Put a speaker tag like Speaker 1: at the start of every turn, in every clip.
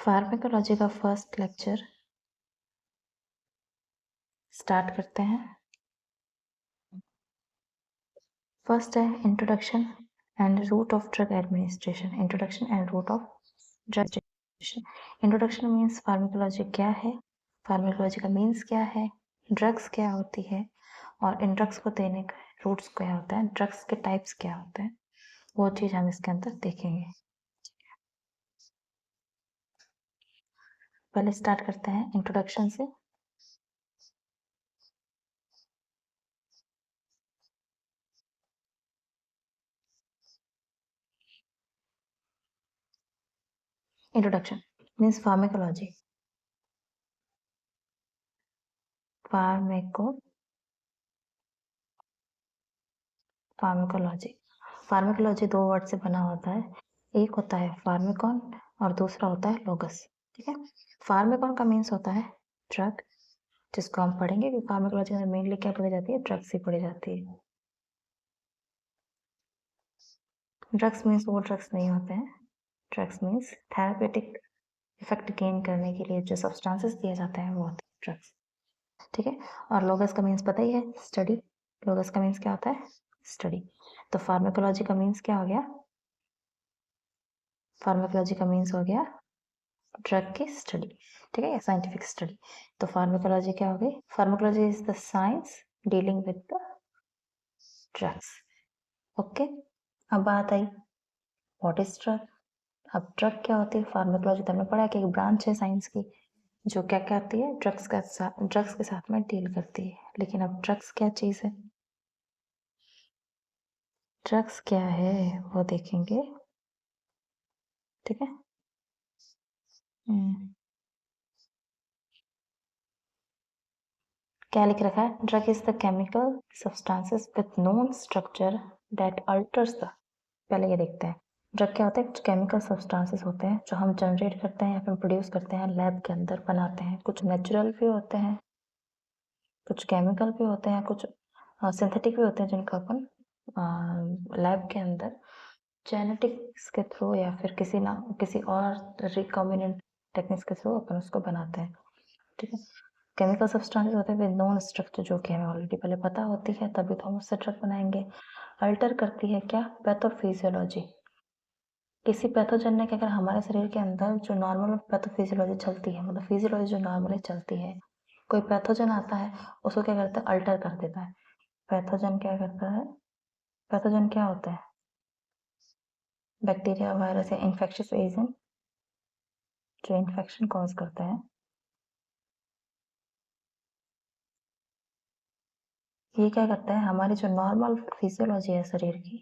Speaker 1: Pharmacology का first lecture start करते हैं। फर्स्ट है introduction and route of drug administration. Introduction and route of drug administration. Introduction means pharmacology क्या है, pharmacology का मीन्स क्या है, ड्रग्स क्या होती है और इन ड्रग्स को देने का रूट्स क्या होता है, ड्रग्स के टाइप्स क्या होते हैं, वो चीज़ हम इसके अंदर देखेंगे। पहले स्टार्ट करते हैं इंट्रोडक्शन से। Introduction means pharmacology. Pharmacology pharmacology दो वर्ड से बना होता है। एक होता है फार्मिकॉन और दूसरा होता है लोगस। ठीक है, फार्मिकॉन का मीन्स होता है ड्रग, जिसको हम पढ़ेंगे कि फार्माकोलॉजी में मेनली क्या पढ़ी जाती है, ड्रग्स ही पढ़ी जाती है। ड्रग्स मीन्स वो ड्रग्स नहीं होते हैं, drugs means therapeutic effect gain करने के लिए जो सब्सटेंसेस दिए जाते हैं वो होते हैं ड्रग्स। ठीक है, और लोगस का मीन्स पता ही है, स्टडी। लोगस का मीन्स क्या होता है, स्टडी। तो फार्माकोलॉजी का मीन्स क्या हो गया, फार्माकोलॉजी का मीन्स हो गया ड्रग की स्टडी। ठीक है, साइंटिफिक स्टडी। तो फार्माकोलॉजी क्या हो गई, pharmacology is the science dealing with the drugs. Okay, अब बात आई व्हाट इज ड्रग। अब ड्रग क्या होती है, फार्माकोलॉजी तो हमने पढ़ा कि एक ब्रांच है साइंस की जो क्या करती है, ड्रग्स के साथ में डील करती है। लेकिन अब ड्रग्स क्या चीज है, ड्रग्स क्या है वो देखेंगे। ठीक है, क्या लिख रखा है, drug is the chemical substances with known structure that altars the. पहले ये देखते हैं ड्रग क्या होता है। केमिकल सब्सटेंसेस होते हैं जो हम जनरेट करते हैं या फिर प्रोड्यूस करते हैं, लैब के अंदर बनाते हैं। कुछ नेचुरल भी होते हैं, कुछ केमिकल भी होते हैं, कुछ सिंथेटिक भी होते हैं जिनको अपन लैब के अंदर जेनेटिक्स के थ्रू या फिर किसी और रिकॉम्बिनेंट टेक्निक्स के थ्रू अपन उसको बनाते हैं। ठीक है, केमिकल सब्सटेंसेस होते हैं विद नोन स्ट्रक्चर, जो कि हमें ऑलरेडी पहले पता होती है, तभी तो हम उससे ड्रग बनाएंगे। अल्टर करती है क्या, पैथोफिजियोलॉजी। किसी पैथोजन ने क्या, अगर हमारे शरीर के अंदर जो नॉर्मल पैथोफिजियोलॉजी चलती है, मतलब फिजियोलॉजी जो नॉर्मली चलती है, कोई पैथोजन आता है उसको क्या करता है, अल्टर कर देता है। पैथोजन क्या करता है, पैथोजन क्या होता है, बैक्टीरिया, वायरस या इन्फेक्शियस एजेंट जो इन्फेक्शन कॉज करता है। ये क्या करता है, हमारी जो नॉर्मल फिजियोलॉजी है शरीर की,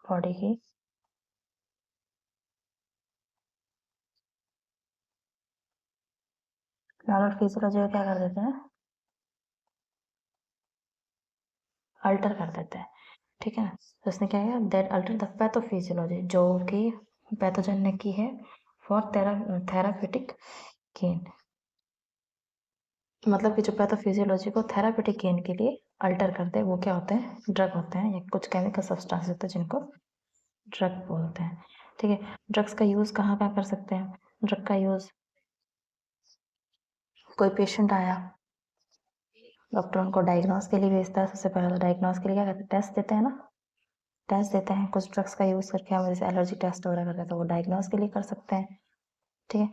Speaker 1: बॉडी की, नॉर्मल फिजियोलॉजी को क्या कर देते हैं, अल्टर कर देते हैं। ठीक है ना, तो उसने क्या किया, दैट अल्टर द पैथोफिजियोलॉजी, जो कि पैथोजन ने की है फॉर थेरापेटिक गेन। मतलब कि जो पैथोफिजियोलॉजी को थेरापेटिक गेन के लिए अल्टर करते हैं, वो क्या होते हैं, ड्रग होते हैं या कुछ केमिकल सब्सटेंस होते हैं जिनको ड्रग बोलते हैं। ठीक है, ड्रग्स का यूज़ कहाँ कहाँ कर सकते हैं, ड्रग का यूज़, कोई पेशेंट आया, डॉक्टर उनको डायग्नोस के लिए भेजता है। सबसे पहले डायग्नोस के लिए क्या करते हैं, टेस्ट देते हैं ना, टेस्ट देते हैं कुछ ड्रग्स का यूज़ करके। हम जैसे एलर्जी टेस्ट वगैरह करते हैं तो वो डायग्नोस के लिए कर सकते हैं। ठीक है,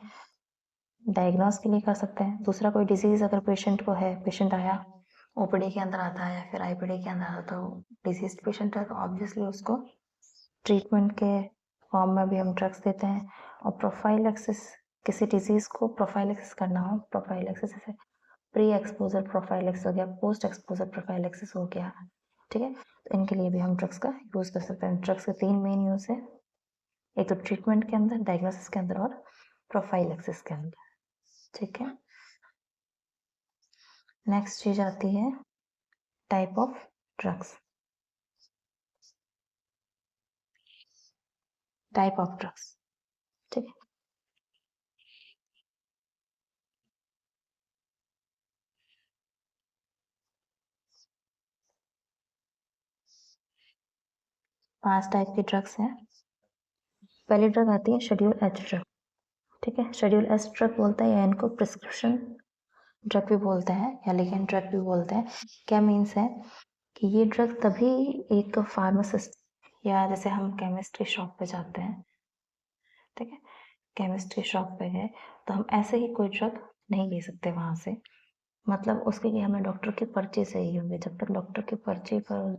Speaker 1: डायग्नोस के लिए कर सकते हैं। दूसरा, कोई डिजीज़ अगर पेशेंट को है, पेशेंट आया ओपीडी के अंदर आता है या फिर आईपीडी के अंदर आता है, तो डिजीज पेशेंट है तो ऑब्वियसली उसको ट्रीटमेंट के फॉर्म में भी हम ड्रग्स देते हैं। और प्रोफाइलैक्सिस, किसी डिजीज़ को प्रोफाइलैक्सिस करना हो, प्रोफाइलैक्सिस जैसे प्री एक्सपोजर प्रोफाइलैक्सिस हो गया, पोस्ट एक्सपोजर प्रोफाइलैक्सिस हो गया। ठीक है, तो इनके लिए भी हम ड्रग्स का यूज़ कर सकते हैं। ड्रग्स के तीन मेन यूज़ है, एक तो ट्रीटमेंट के अंदर, डायग्नोसिस के अंदर और प्रोफाइलैक्सिस के अंदर। ठीक है, नेक्स्ट चीज आती है type of drugs. Type of drugs, ठीक है, 5 टाइप की ड्रग्स हैं। पहली ड्रग आती है शेड्यूल एच ड्रग। ठीक है। शेड्यूल एस ड्रग बोलते हैं या इनको प्रिस्क्रिप्शन ड्रग भी बोलते हैं या लिगेंड ड्रग भी बोलते हैं। क्या मीन्स है कि ये ड्रग तभी एक फार्मासिस्ट या जैसे हम केमिस्ट्री शॉप पे जाते हैं, ठीक है, केमिस्ट्री शॉप पे गए तो हम ऐसे ही कोई ड्रग नहीं ले सकते वहाँ से, मतलब उसके लिए हमें डॉक्टर की पर्ची चाहिए होगी। जब तक डॉक्टर की पर्ची पर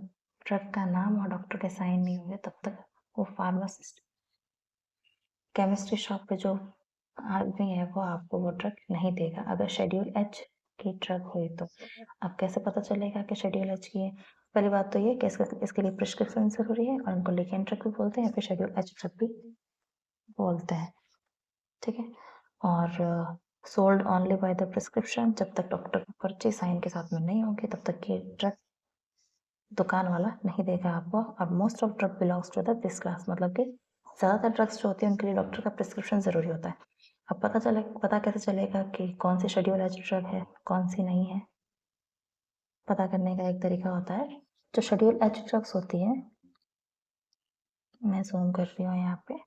Speaker 1: ड्रग का नाम और डॉक्टर के साइन नहीं होंगे तब तक वो फार्मासिस्ट केमिस्ट्री शॉप पे जो आदमी है वो आपको वो ड्रग नहीं देगा अगर शेड्यूल एच की ड्रग हुई तो। अब कैसे पता चलेगा कि शेड्यूल एच की है? पहली बात तो ये कि इसके लिए प्रिस्क्रिप्शन जरूरी है और इनको लिगेंड ड्रग भी बोलते हैं या फिर शेड्यूल एच ड्रग भी बोलते हैं, ठीक है। और sold only by the prescription, जब तक डॉक्टर की पर्ची साइन के साथ में नहीं होगी तब तक ये ड्रग दुकान वाला नहीं देगा आपको। अब most of drug belongs to the this class, मतलब कि ज़्यादातर ड्रग्स जो होती है उनके लिए डॉक्टर का प्रिस्क्रिप्शन ज़रूरी होता है। अब पता कैसे चलेगा कि कौन सी शेड्यूल एच ड्रग है कौन सी नहीं है? पता करने का एक तरीका होता है, जो शेड्यूल एच ड्रग्स होती है, मैं जूम कर रही हूँ यहाँ पे,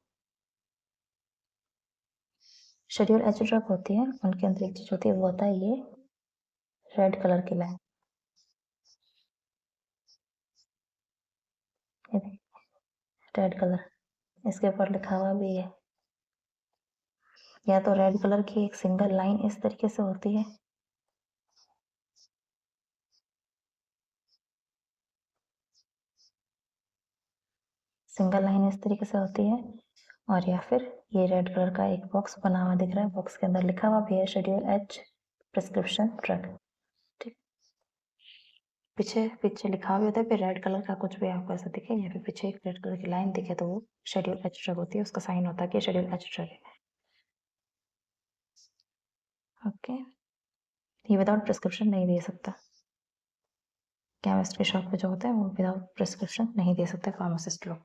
Speaker 1: शेड्यूल एच ड्रग होती है उनके अंदर एक चीज होती है वो होता है ये रेड कलर की लाइन, रेड कलर, इसके ऊपर लिखा हुआ भी है। या तो रेड कलर की एक सिंगल लाइन इस तरीके से होती है, सिंगल लाइन इस तरीके से होती है, और या फिर ये रेड कलर का एक बॉक्स बना हुआ दिख रहा है, बॉक्स के अंदर लिखा हुआ भी है शेड्यूल एच प्रिस्क्रिप्शन ड्रग, ठीक। पीछे पीछे लिखा भी होता है, फिर रेड कलर का कुछ भी आपको ऐसा दिखे या फिर पीछे एक रेड कलर की लाइन दिखे तो वो शेड्यूल एच ड्रग होती है, उसका साइन होता है कि शेड्यूल एच ड्रग है। ओके, ये विदाउट प्रिस्क्रिप्शन नहीं दे सकता, केमिस्ट के शॉप पे जो होता है वो विदाउट प्रिस्क्रिप्शन नहीं दे सकते फार्मासिस्ट लोग,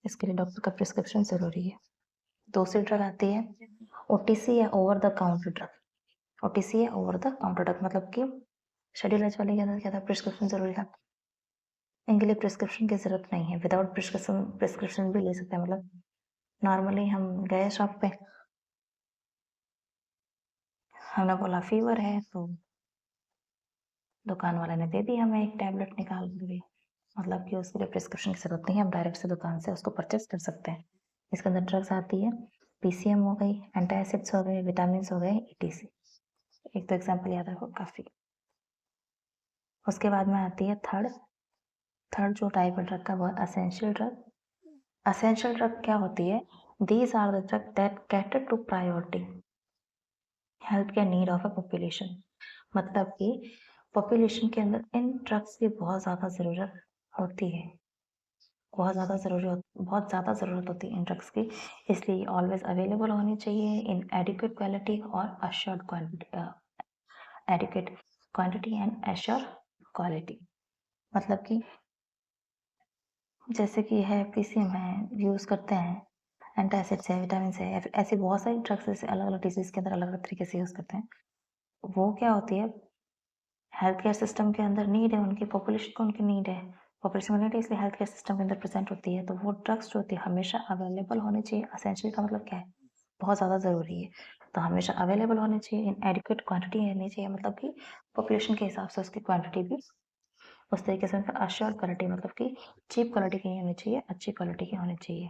Speaker 1: इसके लिए डॉक्टर का प्रिस्क्रिप्शन जरूरी है। दूसरी ड्रग आती है ओटीसी या over the counter drug. OTC या ओवर द काउंटर ड्रग मतलब कि शेड्यूल एच वाले के अंदर क्या था, प्रिस्क्रिप्शन जरूरी था, इनके लिए प्रिस्क्रिप्शन की जरूरत नहीं है, विदाउट प्रिस्क्रिप्शन भी ले सकते हैं। मतलब नॉर्मली हम गए शॉप पे, हमने बोला फीवर है तो दुकान वाले ने दे दी हमें एक टैबलेट निकाल के, मतलब कि उसके लिए प्रिस्क्रिप्शन की जरूरत नहीं है, हम डायरेक्ट से दुकान से उसको परचेस कर सकते हैं। इसके अंदर ड्रग्स आती है पीसीएम हो गई, एंटासिड्स हो गए, विटामिन हो गए, ईटीसी, एक तो एग्जाम्पल याद रखो काफी। उसके बाद में आती है थर्ड जो टाइप है ड्रग का वो असेंशियल ड्रग। असेंशियल ड्रग क्या होती है? These are the drug that cater to priority health care need of a population, मतलब कि पॉपुलेशन के अंदर इन ड्रग्स की बहुत ज़्यादा ज़रूरत होती है, बहुत ज़्यादा ज़रूरत होती है इन ड्रग्स की, इसलिए ऑलवेज अवेलेबल होनी चाहिए इन एडिक्वेट क्वालिटी और assured quantity, adequate quantity and assure quality. मतलब कि जैसे कि है पीसीएम है, यूज़ करते हैं, एंटासिड्स है, विटामिन है, या फिर ऐसी बहुत सारी ड्रग्स जैसे अलग अलग डिजीज के अंदर अलग अलग तरीके से यूज़ करते हैं, वो क्या होती है हेल्थ केयर सिस्टम के अंदर नीड है, उनकी पॉपुलेशन को उनकी नीड है, पॉपुलेशन को नीड है, इसलिए हेल्थ केयर सिस्टम के अंदर प्रेजेंट होती है, तो वो ड्रग्स जो होती है हमेशा अवेलेबल होनी चाहिए। असेंशियल का मतलब क्या है? बहुत ज़्यादा ज़रूरी है, तो हमेशा अवेलेबल होनी चाहिए, इन एडिक्वेट क्वांटिटी रहनी चाहिए, मतलब कि पॉपुलेशन के हिसाब से उसकी क्वांटिटी भी उस तरीके से। अश्योर क्वालिटी मतलब कि चीप क्वालिटी की नहीं होनी चाहिए, अच्छी क्वालिटी की होनी चाहिए,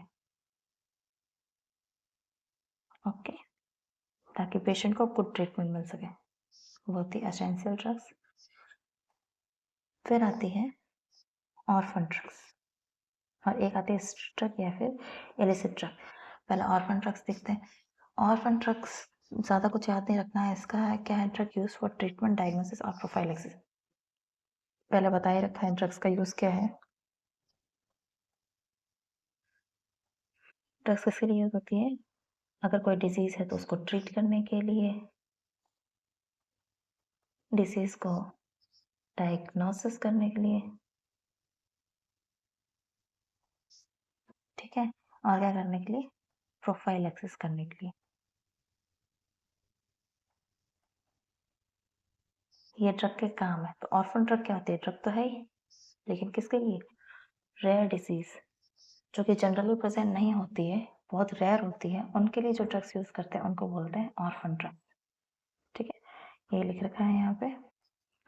Speaker 1: ओके, ताकि पेशेंट को गुड ट्रीटमेंट मिल सके। वो होती है एसेंशियल ड्रग्स। फिर आती है ऑर्फन ड्रग्स, और एक आती है ड्रग या फिर इलिसिट ड्रग। पहले ऑर्फन ड्रग्स देखते हैं। ऑर्फन ड्रग्स ज़्यादा कुछ याद नहीं रखना है, इसका है क्या है, drug use for treatment diagnosis और प्रोफाइलेक्सिस। पहले बता ही रखा है ड्रग्स का यूज क्या है। ड्रग्स किसके लिए यूज होती है? अगर कोई डिजीज है तो उसको ट्रीट करने के लिए, डिसीज को डायग्नोसिस करने के लिए, ठीक है, और क्या करने के लिए? प्रोफाइलेक्सिस करने के लिए। ये ड्रग के काम है। तो ऑर्फन ड्रग क्या होती है? ड्रग तो है ही, लेकिन किसके लिए? रेयर डिसीज जो कि जनरली प्रेजेंट नहीं होती है, बहुत रेयर होती है, उनके लिए जो ड्रग्स यूज़ करते हैं उनको बोलते हैं ऑर्फन ड्रग। ठीक है, ये लिख रखा है यहाँ पे।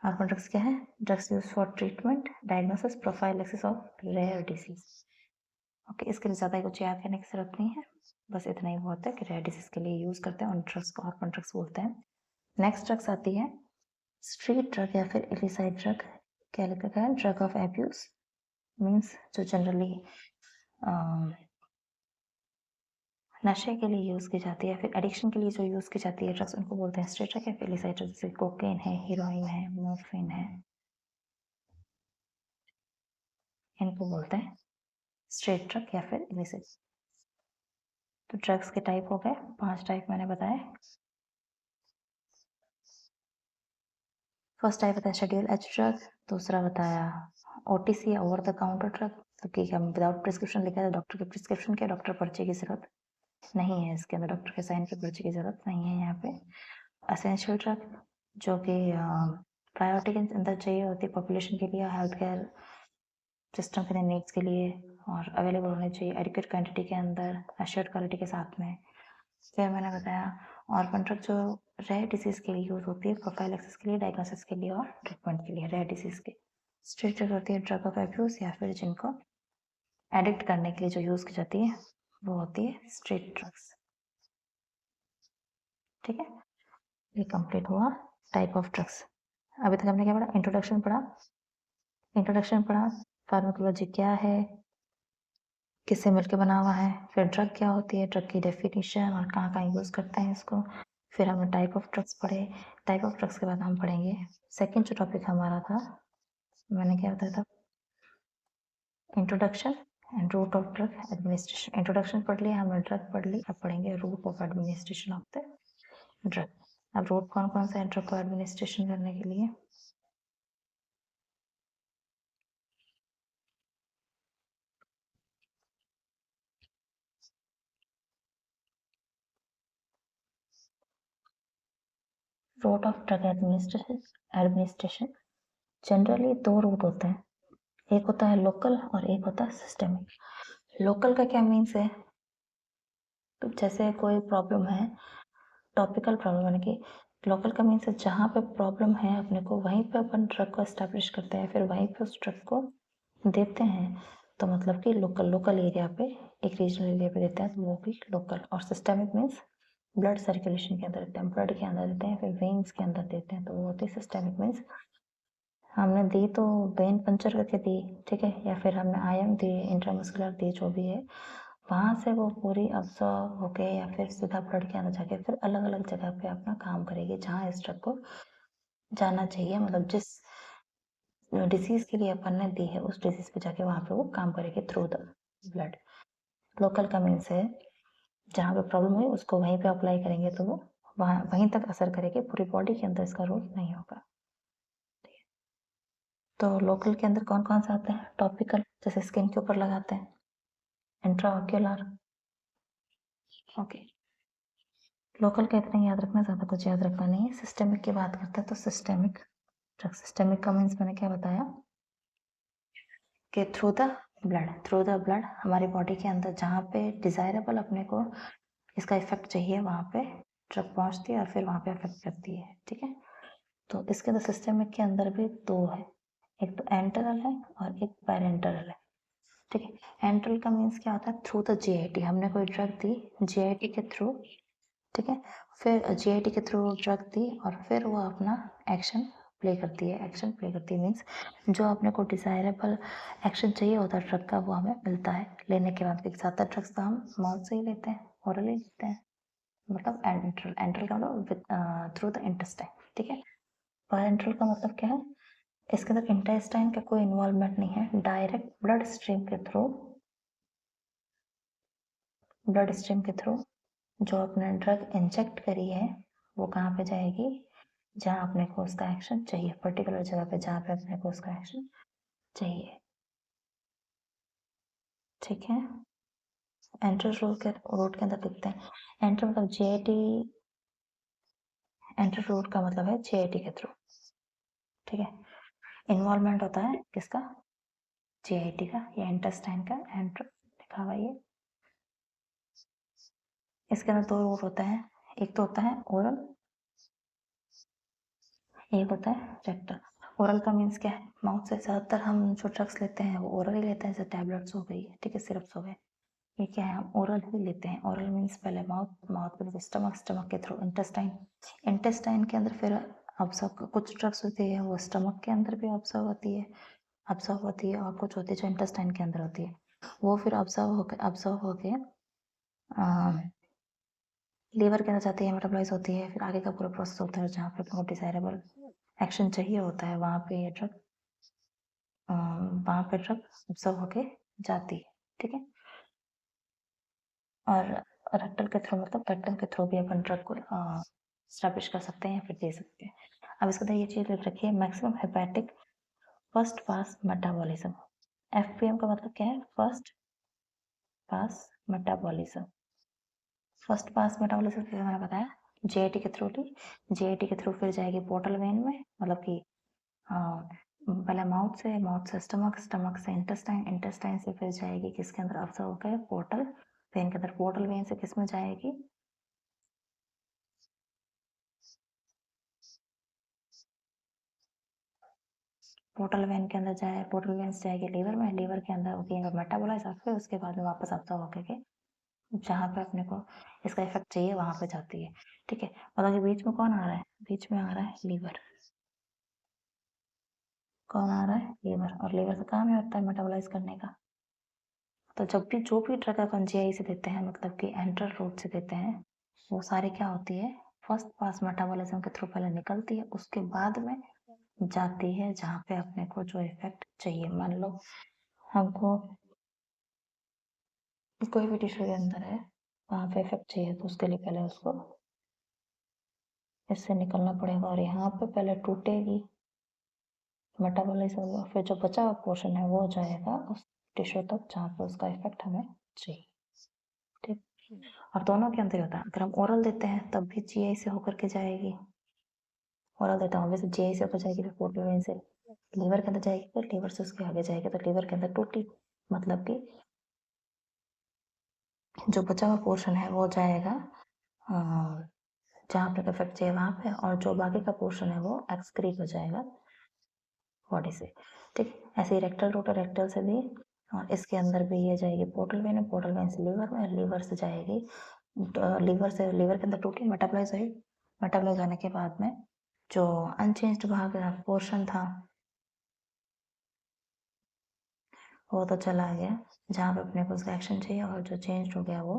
Speaker 1: ऑर्फन ड्रग्स क्या है? Drugs use for treatment, diagnosis, prophylaxis of rare disease. Okay, इसके लिए ज़्यादा कुछ याद करने की जरूरत नहीं है, बस इतना ही बहुत है कि रेयर डिसीज के लिए यूज़ करते हैं उन ड्रग्स को ऑर्फन ड्रग्स बोलते हैं। नेक्स्ट ड्रग्स आती है स्ट्रीट ड्रग या फिर इलिसाइट ड्रग। क्या लिखा गया है? ड्रग ऑफ एब्यूज, मीन्स जो जनरली नशे के लिए यूज़ की जाती है, फिर एडिक्शन के लिए जो यूज़ की जाती है ड्रग्स, उनको बोलते हैं स्ट्रीट ड्रग या फिर इलिसाइट ड्रग, जैसे कोकेन है, हीरोइन है, मोर्फिन है, इनको बोलते हैं स्ट्रेट ड्रग या फिर इलिसिट। तो ड्रग्स के टाइप हो गए, 5 टाइप मैंने बताए। फर्स्ट टाइप बताया शेड्यूल एच ड्रग, दूसरा बताया ओटीसी या ओवर द काउंटर ड्रग, तो कि हम विदाउट प्रिस्क्रिप्शन लिखा है, डॉक्टर के प्रिस्क्रिप्शन के डॉक्टर पर्चे की जरूरत नहीं है, इसके अंदर डॉक्टर के साइन पे पर्चे की जरूरत नहीं है यहाँ पे। असेंशियल ड्रग, जो कि प्रायोरिटी के अंदर चाहिए होती है पॉपुलेशन के लिए, हेल्थ केयर सिस्टम के नीड्स के लिए, और अवेलेबल होने चाहिए एडिक्वेट क्वांटिटी के अंदर, एश्योर्ड क्वालिटी के साथ में। फिर मैंने बताया ऑर्फन ड्रग जो रेयर डिसीज के लिए यूज होती है, प्रोफाइलेक्सिस के लिए, डायग्नोसिस के लिए और ट्रीटमेंट के लिए रेयर डिसीज के। स्ट्रीट ड्रग होती है ड्रग ऑफ एब्यूज या फिर जिनको एडिक्ट करने के लिए जो यूज की जाती है वो होती है स्ट्रीट ड्रग्स। ठीक है, ये कंप्लीट हुआ टाइप ऑफ ड्रग्स। अभी तक हमने क्या पढ़ा? इंट्रोडक्शन पढ़ा, फार्माकोलॉजी क्या है, किससे मिलकर बना हुआ है, फिर ड्रग क्या होती है, ड्रग की डेफिनेशन और कहाँ कहाँ यूज़ करते हैं इसको, फिर हमने टाइप ऑफ ड्रग्स पढ़े। टाइप ऑफ ड्रग्स के बाद हम पढ़ेंगे सेकंड जो टॉपिक हमारा था, मैंने क्या बताया था, introduction and route of drug administration. Introduction पढ़ लिया हमने, ड्रग पढ़ ली, अब पढ़ेंगे route of administration of the drug. अब रूट कौन कौन सा है ड्रग को एडमिनिस्ट्रेशन करने के लिए? Route of drug administration generally 2 route होते हैं, एक होता है लोकल और एक होता है सिस्टेमिक। लोकल का क्या मीन्स है? तो जैसे कोई प्रॉब्लम है, टॉपिकल प्रॉब्लम, यानी कि लोकल का मीन्स है जहाँ पे प्रॉब्लम है अपने को वहीं पे अपन ड्रग को एस्टेब्लिश करते हैं, फिर वहीं पे उस ड्रग को देते हैं। तो मतलब कि लोकल एरिया पे, एक रीजनल एरिया पे देते हैं तो वो भी लोकल। और सिस्टेमिक मीन्स ब्लड सर्कुलेशन के अंदर देते हैं, ब्लड के अंदर देते हैं, फिर वेन्स के अंदर देते हैं, तो वो होती है सिस्टेमिक मीन्स हमने दी तो वेन पंचर करके दी, ठीक है, या फिर हमने आयन दी, इंट्रामस्कुलर दी, जो भी है, वहाँ से वो पूरी अब्जॉर्ब होके या फिर सीधा ब्लड के अंदर जाके फिर अलग अलग जगह पे अपना काम करेगी जहाँ इस ड्रग को जाना चाहिए, मतलब जिस डिसीज के लिए अपन ने दी है उस डिसीज पे जाके वहाँ पे वो काम करेगी थ्रू द ब्लड। लोकल का मीन्स है जहाँ पे प्रॉब्लम हुई उसको वहीं पे अप्लाई करेंगे तो वो वहाँ वहीं तक असर करेगी, पूरी बॉडी के अंदर इसका रोल नहीं होगा। तो लोकल के अंदर कौन कौन सा आता है? टॉपिकल, जैसे स्किन के ऊपर लगाते हैं, इंट्राऑक्यूलर। ओके, लोकल का इतना याद रखना, ज़्यादा कुछ याद रखना नहीं है। सिस्टेमिक की बात करते हैं तो सिस्टेमिक ड्रग, सिस्टेमिक का मीन्स मैंने क्या बताया कि थ्रू द ब्लड हमारी बॉडी के अंदर जहाँ पे डिजायरेबल अपने को इसका इफेक्ट चाहिए वहाँ पे ड्रग पहुँचती है और फिर वहाँ पे इफेक्ट करती है। ठीक है, तो इसके अंदर सिस्टेमिक के अंदर भी 2 है, एक तो एंटरल है और एक पैरेंटरल है। ठीक है, एंट्रल का मीन्स क्या होता है? थ्रू द जीआईटी, हमने कोई ड्रग दी जीआईटी के थ्रू, ठीक है, फिर जीआईटी के थ्रू ड्रग दी और फिर वो अपना एक्शन प्ले करती है। एक्शन प्ले करती है मीन्स जो अपने को डिजायरेबल एक्शन चाहिए होता है ड्रग का वो हमें मिलता है लेने के बाद। ज़्यादातर ड्रग्स तो हम माउथ से ही लेते हैं, ओरली लेते हैं, मतलब एंट्रल, एंट्रल का मतलब थ्रू द इंटेस्टाइन। ठीक है, पैरेंटरल का मतलब क्या है? इसके अंदर इंटेस्टाइन का कोई इन्वॉल्वमेंट नहीं है, डायरेक्ट ब्लड स्ट्रीम के थ्रू जो अपने ड्रग इंजेक्ट करी है वो कहाँ पे जाएगी? जहाँ अपने को उसका एक्शन चाहिए, पर्टिकुलर जगह पे जहाँ पे अपने को उसका एक्शन चाहिए। ठीक है, एंटर रूट के अंदर लिखते हैं, एंटर मतलब जीआईटी, एंटर रूट का मतलब है जीआईटी के थ्रू। ठीक है, इन्वॉल्वमेंट होता है किसका? जीआईटी का या इंटेस्टाइन का, एंटर लिखा हुआ ये। इसके अंदर 2 रूट होता है, एक तो होता है ओरल, एक होता है रेक्टल। ओरल का मीन्स क्या है, माउथ से ज़्यादातर हम जो ड्रग्स लेते हैं वो ओरल ही लेते हैं, जैसे टैबलेट्स हो गई, ठीक है, सिरप्स हो गए, ये क्या है, हम ओरल ही लेते हैं। ओरल मीन्स पहले माउथ, माउथ के थ्रू स्टमक, स्टमक के थ्रू इंटेस्टाइन, इंटेस्टाइन के अंदर फिर ऑब्जर्व, कुछ ड्रग्स होती है वो स्टमक के अंदर भी ऑब्जर्व होती है, और कुछ होती है जो इंटेस्टाइन के अंदर होती है, वो फिर ऑब्जर्व होके लीवर के अंदर जाती है, मेटाबोलाइज होती है, फिर आगे का पूरा प्रोसेस होता है जहाँ पे अपने को डिजायरेबल एक्शन चाहिए होता है, वहाँ पे ये ड्रग ऑब्जर्व होके जाती है, ठीक है। और रेक्टल के थ्रू, मतलब रेक्टल के थ्रू भी अपन ड्रग को स्टैब्लिश कर सकते हैं या फिर दे सकते हैं। अब इसके अंदर ये चीज़ लिख रखी है, maximum hepatic first pass metabolism. FPM का मतलब क्या है, first pass metabolism. First pass metabolism जैसे मैंने बताया, जेआईटी के थ्रू ली, जेआईटी के थ्रू फिर जाएगी पोर्टल वेन में, मतलब कि पहले माउथ से स्टमक, स्टमक से इंटेस्टाइन, इंटेस्टाइन से फिर जाएगी किसके अंदर, ऑब्जर्व होकर पोर्टल वेन के अंदर, पोर्टल वेन से किस में जाएगी, पोर्टल वेन के अंदर जाए, पोर्टल वेन से जाएगी लीवर में, लीवर के अंदर होगी मेटाबोलाइज, और फिर उसके बाद में वापस ऑब्जर्व होकर के जहाँ पे अपने को इसका इफेक्ट चाहिए वहां पे जाती है, ठीक है। और अगर बीच में कौन आ रहा है, बीच में आ रहा है लीवर, कौन आ रहा है, लीवर, और लीवर का काम ही होता है मेटाबोलाइज करने का। तो जब भी जो भी ड्रग अपन जीआई से देते हैं, मतलब कि एंट्रल रूट से देते हैं, वो सारी क्या होती है, फर्स्ट पास मेटाबॉलिज्म के थ्रू पहले निकलती है, उसके बाद में जाती है जहाँ पे अपने को जो इफेक्ट चाहिए। मान लो हमको कोई भी टिश्यू के अंदर है, वहाँ पे इफेक्ट चाहिए, तो उसके लिए पहले उसको इससे निकलना पड़ेगा, और यहाँ पे पहले टूटेगी मेटाबॉलिज्म, और फिर जो बचा हुआ पोर्शन है वो जाएगा उस टिश्यू तक जहाँ पे उसका इफेक्ट हमें चाहिए, ठीक। और दोनों के अंदर ही होता है, अगर हम ओरल देते हैं तब भी जीआई से होकर के जाएगी, ओरल देता हूँ वैसे जीआई से होकर जाएगी, फिर पोर्टल वेन से लीवर के अंदर जाएगी, फिर लीवर से उसके आगे जाएगी, तो लीवर के अंदर टूटी, मतलब कि जो बचा हुआ पोर्शन है वो जाएगा जहाँ पे इफेक्ट चाहिए वहाँ पे, और जो बाकी का पोर्शन है वो एक्सक्रीट हो जाएगा बॉडी से, ठीक। ऐसे ही रेक्टल रूट, रेक्टल से भी, और इसके अंदर भी ये जाएगी पोर्टल वेन, पोर्टल वेन से लीवर में, लीवर से जाएगी, लीवर से, लीवर के अंदर टूटी, मेटाबोलाइज हुई, मेटाबोलाइज होने के बाद में जो अनचेंज्ड भाग पोर्शन था वो तो चला गया जहाँ पे अपने को उसका एक्शन चाहिए, और जो चेंज हो गया वो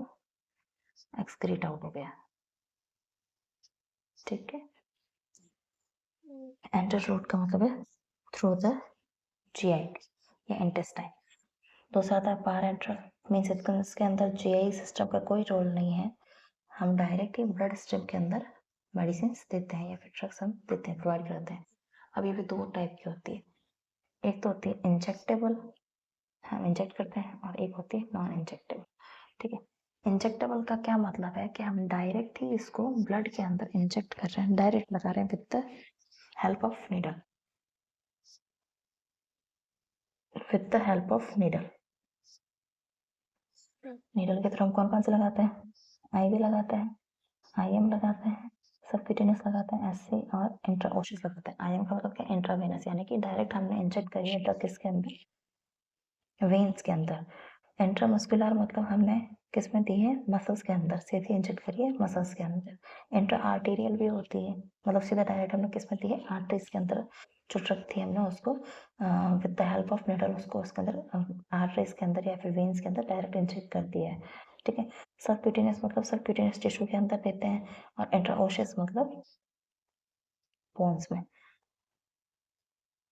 Speaker 1: एक्सक्रीट आउट हो गया, ठीक है। एंटर रूट का मतलब है थ्रू द जीआई या इंटेस्टाइन। दूसरा था पार एंट्रल, मीन्स इसके अंदर जीआई सिस्टम का कोई रोल नहीं है, हम डायरेक्टली ब्लड स्ट्रीम के अंदर मेडिसिन देते हैं या फिर ड्रग्स हम देते हैं, प्रोवाइड करते हैं। अब ये भी 2 टाइप की होती है, एक तो होती है इंजेक्टेबल, हम इंजेक्ट करते हैं, और एक होती है नॉन इंजेक्टेबल, ठीक है। इंजेक्टेबल का क्या मतलब है कि हम डायरेक्ट ही इसको ब्लड के अंदर इंजेक्ट कर रहे हैं, डायरेक्ट लगा रहे हैं with the help of needle, with the help of needle. Needle के थ्रू हम कौन कौन से लगाते हैं, आईवी लगाते हैं, आईएम लगाते हैं, सबक्यूटेनियस लगाते हैं, एससी और इंट्राओशियस लगाते हैं। आईएम का मतलब क्या, इंट्रावेनस, यानी कि डायरेक्ट हमने इंजेक्ट करी है ड्रग किसके अंदर, वेन्स के अंदर। इंट्रामस्कुलर मतलब हमने किस में दी है, मसल्स के अंदर, सीधे इंजेक्ट करी है मसल्स के अंदर। इंट्रा आर्टेरियल भी होती है, मतलब सीधा डायरेक्ट हमने किस में दी है, आर्टरीज के अंदर जो ड्रग थी हमने उसको with the help of needle उसको उसके अंदर आर्टरीज के अंदर या फिर वेन्स के अंदर डायरेक्ट इंजेक्ट कर दिया है, ठीक है। सबक्यूटेनियस मतलब सबक्यूटेनियस टिश्यू के अंदर देते हैं, और इंट्राओशियस मतलब बोन्स में,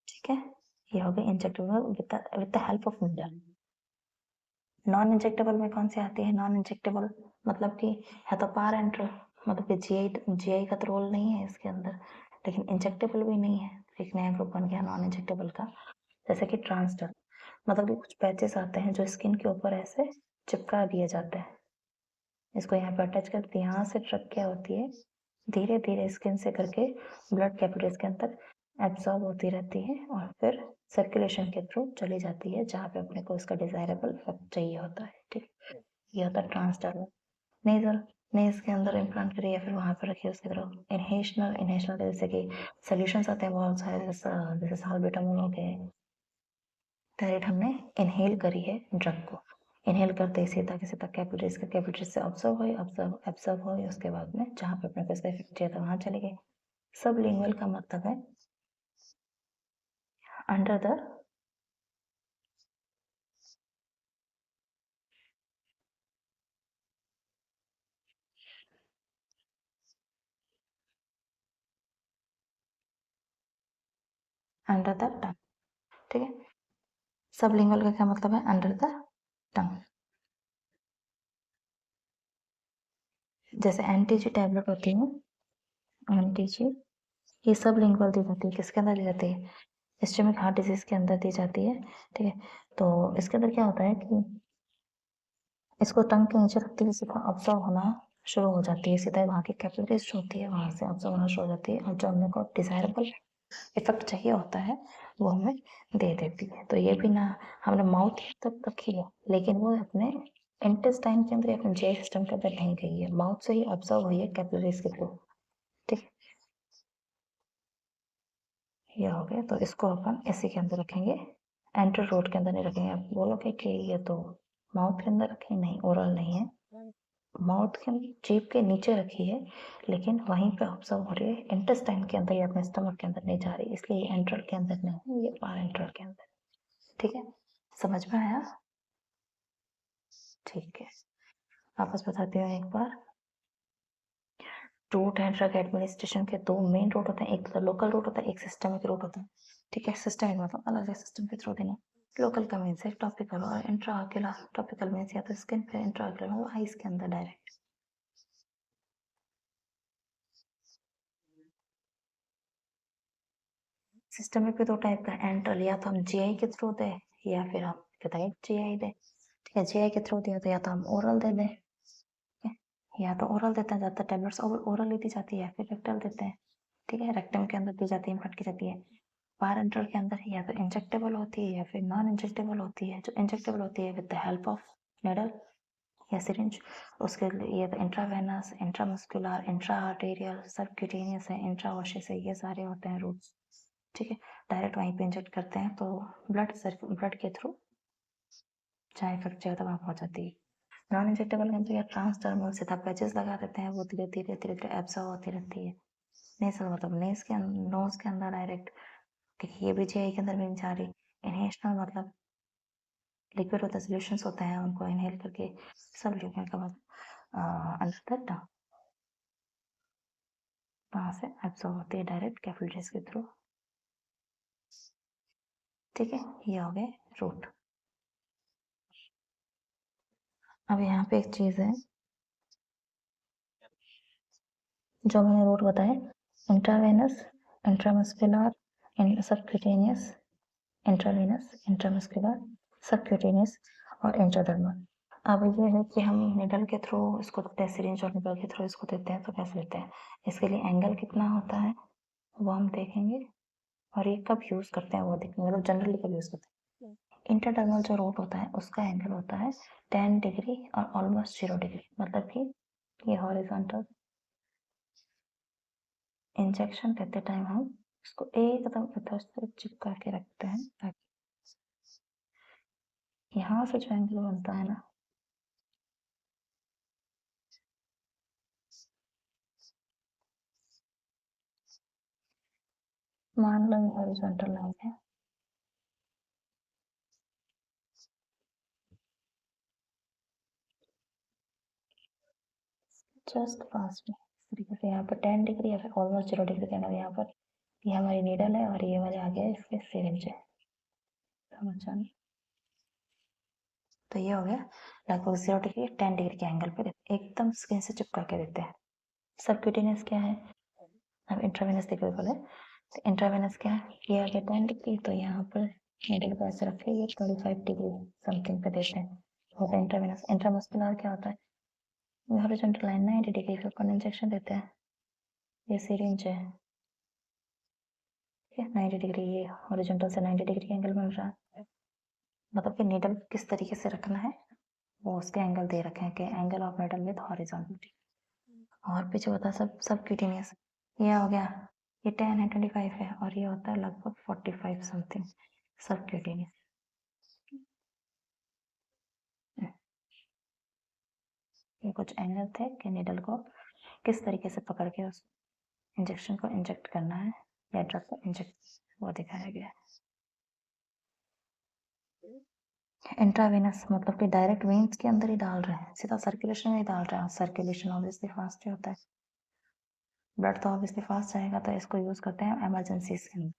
Speaker 1: ठीक है। ये हो गई injectable with the help of needle. Non injectable में कौन सी आती है, नॉन इंजेक्टेबल मतलब कि है तो पार एंट्रल, मतलब कि जीआई का तो रोल नहीं है इसके अंदर, लेकिन इंजेक्टेबल भी नहीं है, एक नया ग्रुप बन गया नॉन इंजेक्टेबल का, जैसे कि ट्रांसडर्म, मतलब कि कुछ पैचेस आते हैं जो स्किन के ऊपर ऐसे चिपका दिए जाते हैं, इसको यहाँ पे अटैच करते हैं, यहाँ से ट्रक क्या होती है, धीरे धीरे स्किन से करके ब्लड कैपिलरीज के अंदर एब्जॉर्ब होती रहती है, और फिर सर्कुलेशन के थ्रू चली जाती है जहाँ पे अपने को इसका डिजायरेबल इफेक्ट चाहिए होता है, ठीक। ये होता है ट्रांसडर्मल। नेजल, नेज़ के अंदर इम्प्लांट करिए या फिर वहाँ पे रखिए उसकी तरफ। इन्हेशनल जैसे कि सॉल्यूशंस आते हैं बहुत सारे, जैसे साल्बुटामोल हो गए। डायरेक्ट हमने इनहेल करी है ड्रग को। इनहेल करते ही सीधा किसी तक कैपिलरीज से ऑब्जर्व हो, उसके बाद में जहाँ पे अपने फेस का इफेक्ट किया था वहाँ चले गए। सबलिंगुअल का मतलब है अंडर द टंग। ठीक है, सबलिंगुअल का क्या मतलब है? Under the tongue. जैसे एंटीजी टैबलेट होती है, एंटीजी ये सबलिंगुअल दी जाती है। किसके अंदर दी जाती है? इस्केमिक हार्ट डिजीज के अंदर दी जाती है। ठीक है, तो इसके अंदर क्या होता है कि इसको टंग के नीचे रखते ही सीधा ऑब्जर्व होना शुरू हो जाती है। सीधा वहाँ की कैपिलरीज जो होती है वहाँ से ऑब्जर्व होना शुरू हो जाती है, और जो हमने को डिजायरेबल इफेक्ट चाहिए होता है वो हमें दे देती है। तो ये भी ना हमने माउथ तक रखी है, लेकिन वो अपने इंटेस्टाइन के अंदर या अपने जे सिस्टम के अंदर नहीं गई है, माउथ से ही ऑब्जर्व हुई है कैपिलरीज के थ्रू। ठीक, ये हो गया। तो इसको अपन इसी के अंदर रखेंगे, एंटर रोड के अंदर नहीं रखेंगे। आप बोलोगे कि ये तो माउथ के अंदर रखें, नहीं, ओरल नहीं है, माउथ के जीभ के नीचे रखी है, लेकिन वहीं पे ऑब्जर्व हो रही है, इंटेस्टाइन के अंदर या अपने स्टमक के अंदर नहीं जा रही, इसलिए ये एंट्रल के अंदर नहीं है, ये पारेंट्रल के अंदर। ठीक है, समझ में आया? ठीक है, वापस बताती हूँ एक बार। रूट एंड ड्रग एडमिनिस्ट्रेशन के दो मेन रूट होते हैं, एक तो लोकल रूट होता है, एक सिस्टमिक रूट होता है। ठीक है, सिस्टमिक मतलब अलग अलग सिस्टम के थ्रू देना। लोकल का मीन्स है टॉपिकल, और इंट्राऑक्यूलर टॉपिकल मीन्स या तो स्किन पे, इंट्राऑक्यूलर मतलब आईज के अंदर डायरेक्ट। सिस्टमिक भी दो टाइप का है, एंट्रल या तो हम जीआई के थ्रू दे या फिर हम डायरेक्ट जीआई दे। ठीक है, जीआई के थ्रू दिया तो या तो हम ओरल दे दें, या तो ओरल देते हैं, ज़्यादातर टैबलेट्स ओरल दी जाती है, फिर रेक्टल देते हैं। ठीक है, रेक्टम के अंदर दी जाती है, इम्प्लांट की जाती है। पारेंटल के अंदर या तो इंजेक्टेबल होती है या फिर नॉन इंजेक्टेबल होती है। जो इंजेक्टेबल होती है with the help of needle या सिरिंज, उसके लिए तो intravenous, intramuscular, intra arterial, subcutaneous है, इंट्रा ऑशियस है, ये सारे होते हैं रूट्स। ठीक है, डायरेक्ट वहीं पे इंजेक्ट करते हैं तो ब्लड के थ्रू जहाँ इफेक्ट चाहिए तो वहाँ पहुँच जाती है। नॉन इंजेक्टेबल के अंदर या ट्रांसडर्मल सीधा पैचेस लगा देते हैं, वो धीरे धीरे धीरे धीरे एब्जॉर्ब होती रहती है। नेसल मतलब नोज के अंदर डायरेक्ट, क्योंकि ये भी जीआई के अंदर भी नहीं जा रही। इनहेशनल मतलब लिक्विड होता है, सोल्यूशंस होते हैं, उनको इनहेल करके सब लिक्विड के बाद अंदर तक वहाँ से एब्जॉर्ब होती है डायरेक्ट कैपिलरीज के थ्रू। ठीक है, ये हो गए रूट। अब यहाँ पे एक चीज़ है जो मैंने रूट बताए, intravenous, intramuscular, subcutaneous, intravenous, intramuscular, subcutaneous और इंट्राडर्मल। अब ये है कि हम निडल के थ्रू इसको देते हैं, सिरिंज और निडल के थ्रू इसको देते हैं तो कैसे देते हैं, इसके लिए एंगल कितना होता है वो हम देखेंगे, और ये कब यूज़ करते हैं वो देखेंगे, मतलब जनरली कब यूज़ करते हैं। इंटरडर्मल जो रूट होता है उसका एंगल होता है 10 डिग्री और ऑलमोस्ट 0 डिग्री, मतलब कि ये हॉरिजॉन्टल इंजेक्शन देते टाइम हम इसको एकदम इधर से चिपका के रखते हैं, ताकि यहाँ से जो एंगल बनता है ना, मान लो हॉरिजॉन्टल लाइन है, जस्ट पास में इस तरीके से यहाँ पर 10 डिग्री या फिर ऑलमोस्ट 0 डिग्री देना। यहाँ पर ये हमारी नीडल है और ये हमारे आगे इसके सिरिंज है, समझ जाना। तो ये हो गया लगभग 0 डिग्री 10 डिग्री के एंगल पे देते, एकदम स्किन से चिपका के देते हैं। सबक्यूटेनियस क्या है, अब इंट्रावेनस देखो बोले, तो इंट्रावेनस क्या है, ये आ गया 10 डिग्री, तो यहाँ पर नीडल को ऐसे रख के ये 25 डिग्री समथिंग पे देते हैं, होता है इंट्रावेनस। इंट्रामस्कुलर क्या होता है, हॉरिजॉन्टल लाइन 90 डिग्री पे अपन इंजेक्शन देते हैं, ये सिरिंज है। ठीक है, 90 डिग्री, ये हॉरिजॉन्टल से 90 डिग्री एंगल बन रहा है, मतलब कि नीडल किस तरीके से रखना है वो उसके एंगल दे रखे हैं कि angle of needle with horizontal. और पीछे होता है सब क्यूटेनियस। ये हो गया, ये 10 है, 25 है, और ये होता है लगभग 45 समथिंग सब क्यूटेनियस। ये कुछ एंगल थे कि नीडल को किस तरीके से पकड़ के उस इंजेक्शन को इंजेक्ट करना है या ड्रग को इंजेक्ट, वो दिखाया गया है। इंट्रावेनस मतलब कि डायरेक्ट वेन्स के अंदर ही डाल रहे हैं, सीधा सर्कुलेशन में ही डाल रहे हैं। सर्कुलेशन ऑब्वियसली फास्ट ही होता है, ब्लड तो ऑब्वियसली फास्ट जाएगा, तो इसको यूज करते हैं इमरजेंसीज के अंदर।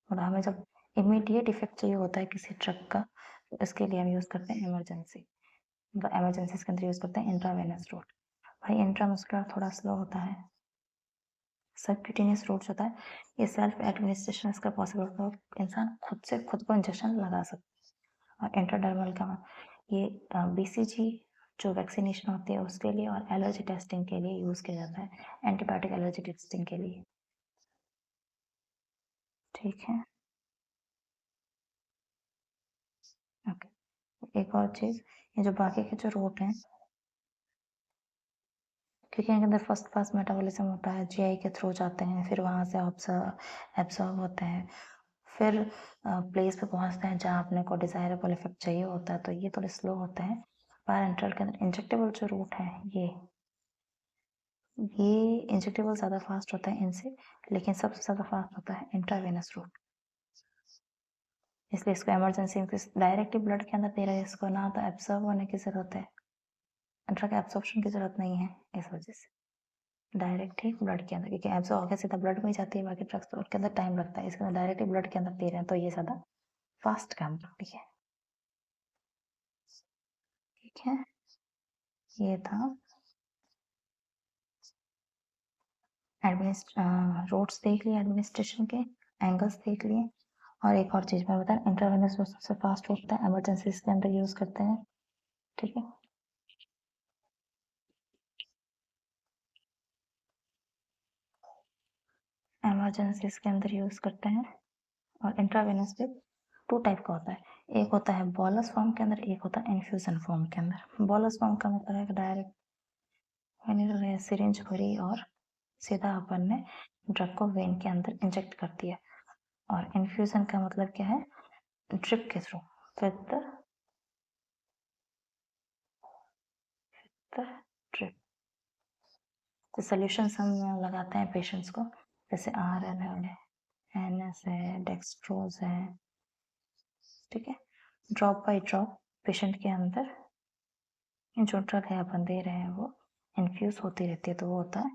Speaker 1: और हमें जब इमीडिएट इफेक्ट चाहिए होता है किसी ड्रग का, तो इसके लिए हम यूज करते हैं इमरजेंसी, मतलब इमरजेंसीज के अंदर यूज करते हैं इंट्रावेनस रूट। भाई इंट्रामस्कुलर थोड़ा स्लो होता है, सबक्यूटेनियस रूट होता है, ये सेल्फ एडमिनिस्ट्रेशन इसका पॉसिबल हो, इंसान खुद से खुद को इंजेक्शन लगा सकता है। और इंट्राडर्मल का ये बीसीजी जो वैक्सीनेशन होती है उसके लिए और एलर्जी टेस्टिंग के लिए यूज किया जाता है, एंटीबायोटिक एलर्जी टेस्टिंग के लिए। ठीक है, ओके। एक और चीज, ये जो बाकी के जो रूट हैं, क्योंकि इनके अंदर फर्स्ट पास मेटाबॉलिज्म होता है, जीआई के थ्रू जाते हैं, फिर वहां से एब्सॉर्ब होते हैं, फिर प्लेस पे पहुंचते हैं जहाँ अपने को डिजायरेबल इफेक्ट चाहिए होता है, तो ये थोड़े स्लो होते हैं। पैरेंटरल के अंदर इंजेक्टेबल जो रूट है, ये इंजेक्टेबल ज़्यादा फास्ट होता है इनसे, लेकिन सबसे ज़्यादा फास्ट होता है इंट्रावेनस रूट, इसलिए इसको इमरजेंसी डायरेक्टली ब्लड के अंदर दे रहे हैं, इसको ना तो एब्सॉर्ब होने की ज़रूरत है, ड्रग एब्सॉर्प्शन की ज़रूरत नहीं है, इस वजह से डायरेक्ट ही ब्लड के अंदर, क्योंकि एब्सॉर्ब होकर सीधा ब्लड में ही जाती है, बाकी ड्रग्स तो उसके अंदर टाइम लगता है, इसके अंदर डायरेक्टली ब्लड के अंदर दे रहे हैं, तो ये ज़्यादा फास्ट काम करती है। ठीक है, ये था रोड्स देख लिए, एडमिनिस्ट्रेशन के एंगल्स देख लिए। और एक और चीज मैं बता, इंट्रावेनस सबसे फास्ट होता है, इमरजेंसीज के अंदर यूज करते हैं। ठीक है, इमरजेंसीज के अंदर यूज करते हैं। और इंट्रावेनस भी टू टाइप का होता है, एक होता है बॉलस फॉर्म के अंदर, एक होता है इन्फ्यूजन फॉर्म के अंदर। बॉलस फॉर्म का मतलब है कि डायरेक्ट सिरिंज भरी और सीधा अपन ने ड्रग को वेन के अंदर इंजेक्ट कर दिया। और इन्फ्यूजन का मतलब क्या है, ड्रिप के थ्रू विद द ड्रिप। तो सॉल्यूशंस हम लगाते हैं पेशेंट्स को, जैसे आरएन है, एनएस है, डेक्सट्रोज है। ठीक है, ड्रॉप बाय ड्रॉप पेशेंट के अंदर जो ड्रग है अपन दे रहे हैं वो इन्फ्यूज होती रहती है, तो वो होता है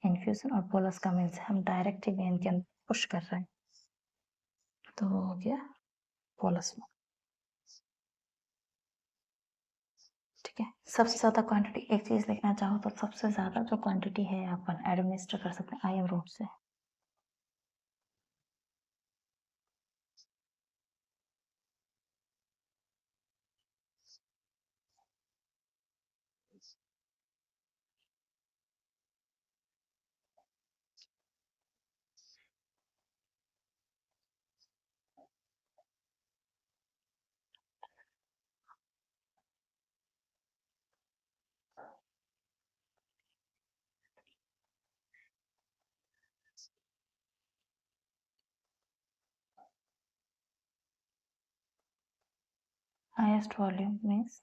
Speaker 1: इन्फ्यूजन। और बोलस का मीन्स हम डायरेक्ट वेन के अंदर पुश कर रहे हैं, तो वो हो गया बोलस में। ठीक है, सबसे ज्यादा क्वांटिटी, एक चीज लिखना चाहो तो सबसे ज्यादा जो क्वांटिटी है अपन एडमिनिस्टर कर सकते हैं आईएम रूट से। Highest volume means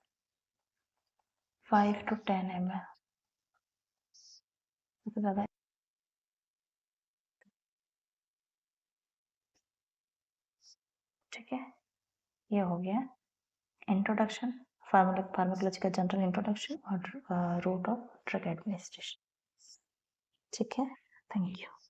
Speaker 1: 5 to 10 ml, सबसे ज्यादा। ठीक है, ये हो गया इंट्रोडक्शन, फार्माकोलॉजी का जनरल इंट्रोडक्शन और रूट ऑफ ड्रग एडमिनिस्ट्रेशन। ठीक है, थैंक यू।